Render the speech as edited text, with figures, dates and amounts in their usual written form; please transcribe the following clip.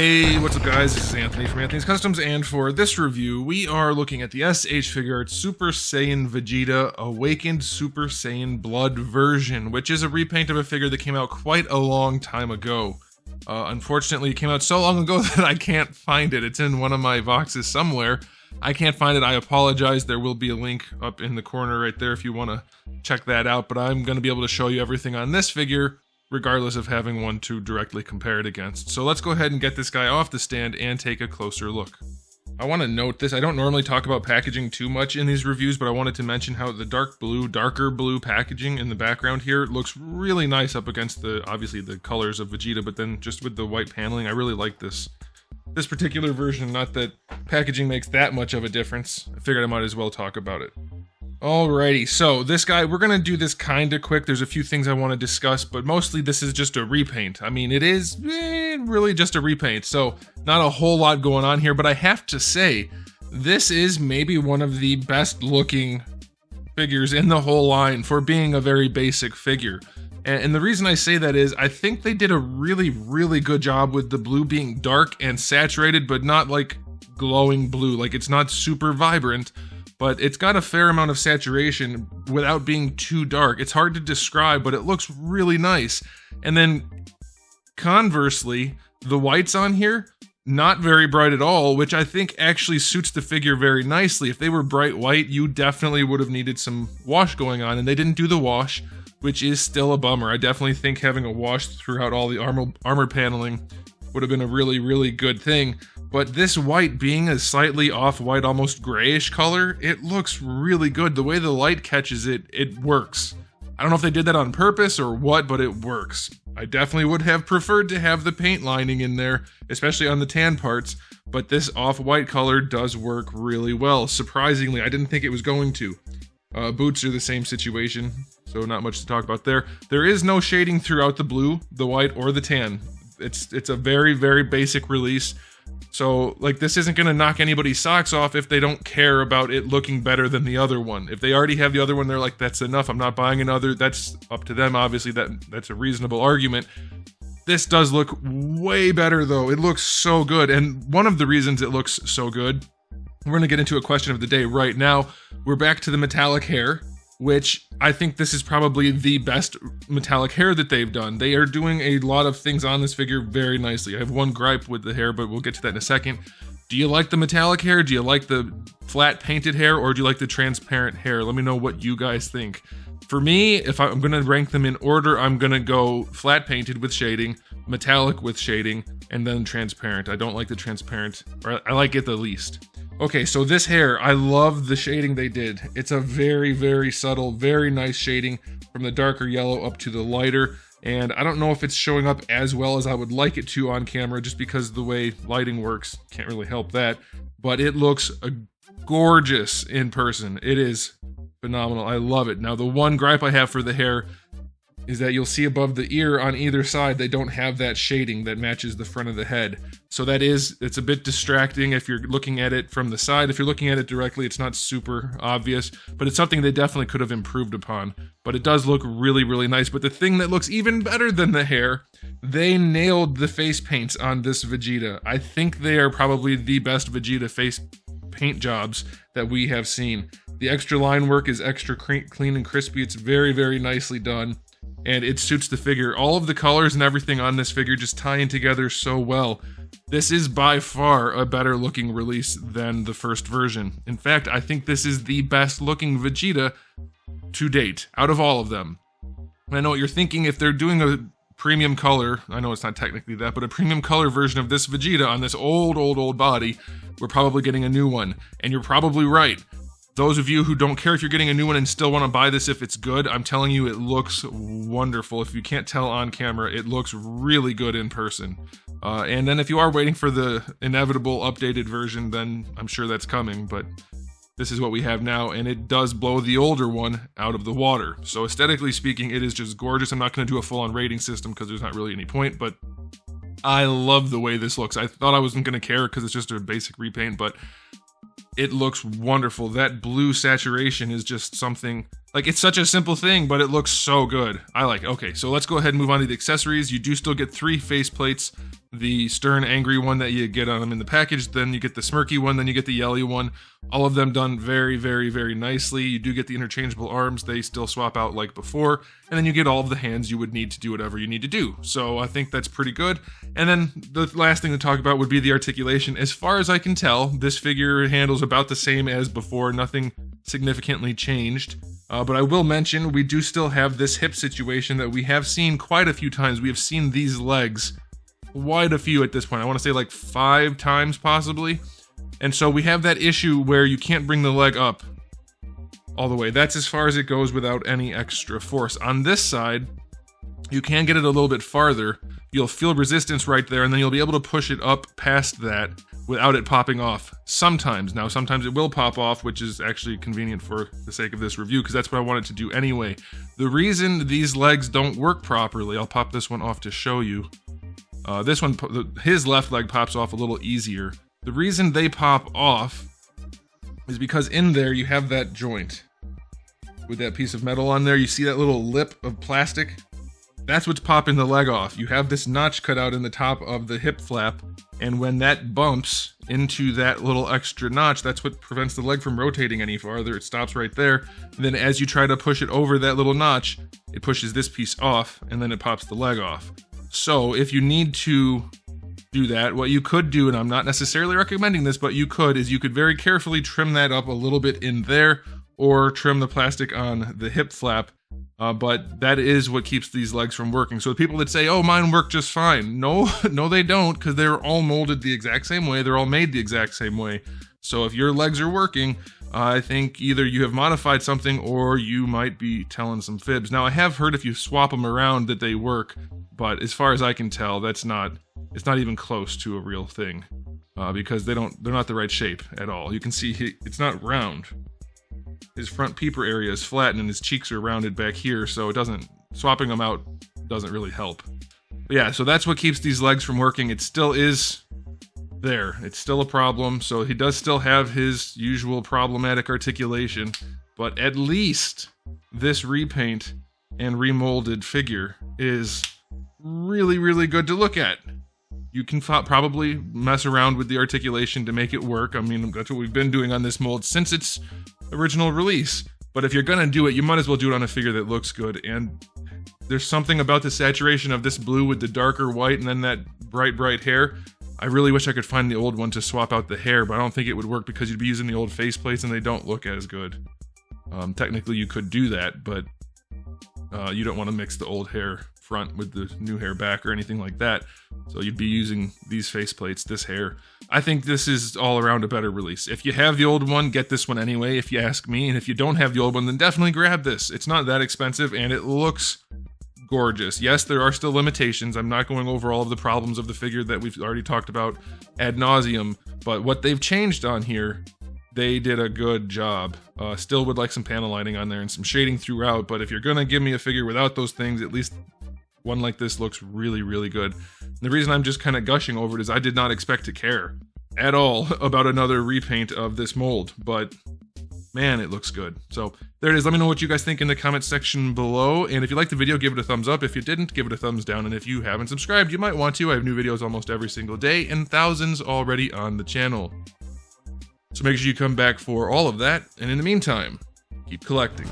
Hey, what's up guys, this is Anthony from Anthony's Customs, and for this review, we are looking at the SH Figuarts Super Saiyan Vegeta Awakened Super Saiyan Blood version, which is a repaint of a figure that came out quite a long time ago. Unfortunately, it came out so long ago that I can't find it. It's in one of my boxes somewhere. I can't find it, I apologize. There will be a link up in the corner right there if you want to check that out, but I'm going to be able to show you everything on this figure, regardless of having one to directly compare it against. So let's go ahead and get this guy off the stand and take a closer look. I want to note this, I don't normally talk about packaging too much in these reviews, but I wanted to mention how the darker blue packaging in the background here looks really nice up against obviously the colors of Vegeta, but then just with the white paneling, I really like this particular version. Not that packaging makes that much of a difference. I figured I might as well talk about it. Alrighty, so this guy, we're gonna do this kinda quick. There's a few things I want to discuss, but mostly this is just a repaint. I mean, it is really just a repaint, so not a whole lot going on here, but I have to say, this is maybe one of the best looking figures in the whole line for being a very basic figure. And the reason I say that is, I think they did a really good job with the blue being dark and saturated, but not like glowing blue. Like, it's not super vibrant, but it's got a fair amount of saturation without being too dark. It's hard to describe, but it looks really nice. And then, conversely, the whites on here, not very bright at all, which I think actually suits the figure very nicely. If they were bright white, you definitely would have needed some wash going on, and they didn't do the wash, which is still a bummer. I definitely think having a wash throughout all the armor paneling would have been a really good thing. But this white being a slightly off-white, almost grayish color, it looks really good. The way the light catches it, it works. I don't know if they did that on purpose or what, but it works. I definitely would have preferred to have the paint lining in there, especially on the tan parts, but this off-white color does work really well. Surprisingly, I didn't think it was going to. Boots are the same situation, so not much to talk about there. There is no shading throughout the blue, the white, or the tan. It's a very basic release. So, like, this isn't going to knock anybody's socks off if they don't care about it looking better than the other one. If they already have the other one, they're like, that's enough, I'm not buying another. That's up to them, obviously. That's a reasonable argument. This does look way better, though. It looks so good, and one of the reasons it looks so good, we're going to get into a question of the day right now. We're back to the metallic hair, which I think this is probably the best metallic hair that they've done. They are doing a lot of things on this figure very nicely. I have one gripe with the hair, but we'll get to that in a second. Do you like the metallic hair? Do you like the flat painted hair? Or do you like the transparent hair? Let me know what you guys think. For me, if I'm going to rank them in order, I'm going to go flat painted with shading, metallic with shading, and then transparent. I don't like the transparent, or I like it the least. Okay, so this hair, I love the shading they did. It's a very subtle, very nice shading from the darker yellow up to the lighter. And I don't know if it's showing up as well as I would like it to on camera, just because the way lighting works, can't really help that. But it looks gorgeous in person. It is phenomenal. I love it. Now, the one gripe I have for the hair is that you'll see above the ear on either side, they don't have that shading that matches the front of the head. So it's a bit distracting if you're looking at it from the side. If you're looking at it directly, it's not super obvious, but it's something they definitely could have improved upon. But it does look really nice. But the thing that looks even better than the hair, they nailed the face paints on this Vegeta. I think they are probably the best Vegeta face paint jobs that we have seen. The extra line work is extra clean and crispy. It's very nicely done. And it suits the figure. All of the colors and everything on this figure just tie in together so well. This is by far a better looking release than the first version. In fact, I think this is the best looking Vegeta to date, out of all of them. And I know what you're thinking, if they're doing a premium color, I know it's not technically that, but a premium color version of this Vegeta on this old body, we're probably getting a new one. And you're probably right. Those of you who don't care if you're getting a new one and still want to buy this if it's good, I'm telling you, it looks wonderful. If you can't tell on camera, it looks really good in person. And then if you are waiting for the inevitable updated version, then I'm sure that's coming, but this is what we have now, and it does blow the older one out of the water. So aesthetically speaking, it is just gorgeous. I'm not going to do a full-on rating system because there's not really any point, but I love the way this looks. I thought I wasn't going to care because it's just a basic repaint, but it looks wonderful. That blue saturation is just something Like, it's such a simple thing, but it looks so good. I like it. Okay, so let's go ahead and move on to the accessories. You do still get 3 faceplates. The stern, angry one that you get on them in the package, then you get the smirky one, then you get the yelly one. All of them done very, very, very nicely. You do get the interchangeable arms. They still swap out like before. And then you get all of the hands you would need to do whatever you need to do. So I think that's pretty good. And then the last thing to talk about would be the articulation. As far as I can tell, this figure handles about the same as before. Nothing significantly changed. But I will mention, we do still have this hip situation that we have seen quite a few times. We have seen these legs quite a few at this point. I want to say like 5 times possibly. And so we have that issue where you can't bring the leg up all the way. That's as far as it goes without any extra force. On this side, you can get it a little bit farther. You'll feel resistance right there, and then you'll be able to push it up past that without it popping off. Sometimes. Now, sometimes it will pop off, which is actually convenient for the sake of this review, because that's what I wanted to do anyway. The reason these legs don't work properly, I'll pop this one off to show you. This one, his left leg pops off a little easier. The reason they pop off is because in there you have that joint with that piece of metal on there. You see that little lip of plastic? That's what's popping the leg off. You have this notch cut out in the top of the hip flap, and when that bumps into that little extra notch, that's what prevents the leg from rotating any farther. It stops right there. And then as you try to push it over that little notch, it pushes this piece off, and then it pops the leg off. So if you need to do that, what you could do, and I'm not necessarily recommending this, but you could, is you could very carefully trim that up a little bit in there, or trim the plastic on the hip flap. But that is what keeps these legs from working. So the people that say, oh, mine work just fine. No, no, they don't, because they're all molded the exact same way. They're all made the exact same way. So if your legs are working, I think either you have modified something or you might be telling some fibs. Now, I have heard if you swap them around that they work, but as far as I can tell, it's not even close to a real thing, because they're not the right shape at all. You can see it's not round. His front peeper area is flattened and his cheeks are rounded back here, so swapping them out doesn't really help. But yeah, so that's what keeps these legs from working. It still is there. It's still a problem, so he does still have his usual problematic articulation, but at least this repaint and remolded figure is really, really good to look at. You can probably mess around with the articulation to make it work. I mean, that's what we've been doing on this mold since its original release. But if you're gonna do it, you might as well do it on a figure that looks good. And there's something about the saturation of this blue with the darker white and then that bright, bright hair. I really wish I could find the old one to swap out the hair, but I don't think it would work because you'd be using the old faceplates and they don't look as good. Technically, you could do that, but you don't want to mix the old hair front with the new hair back or anything like that. So you'd be using these faceplates, this hair. I think this is all around a better release. If you have the old one, get this one anyway, if you ask me. And if you don't have the old one, then definitely grab this. It's not that expensive and it looks gorgeous. Yes, there are still limitations. I'm not going over all of the problems of the figure that we've already talked about ad nauseum, but what they've changed on here, they did a good job. Still would like some panel lining on there and some shading throughout, but if you're gonna give me a figure without those things, at least one like this looks really, really good. And the reason I'm just kind of gushing over it is I did not expect to care at all about another repaint of this mold, but man, it looks good. So there it is. Let me know what you guys think in the comment section below. And if you liked the video, give it a thumbs up. If you didn't, give it a thumbs down. And if you haven't subscribed, you might want to. I have new videos almost every single day and thousands already on the channel. So make sure you come back for all of that. And in the meantime, keep collecting.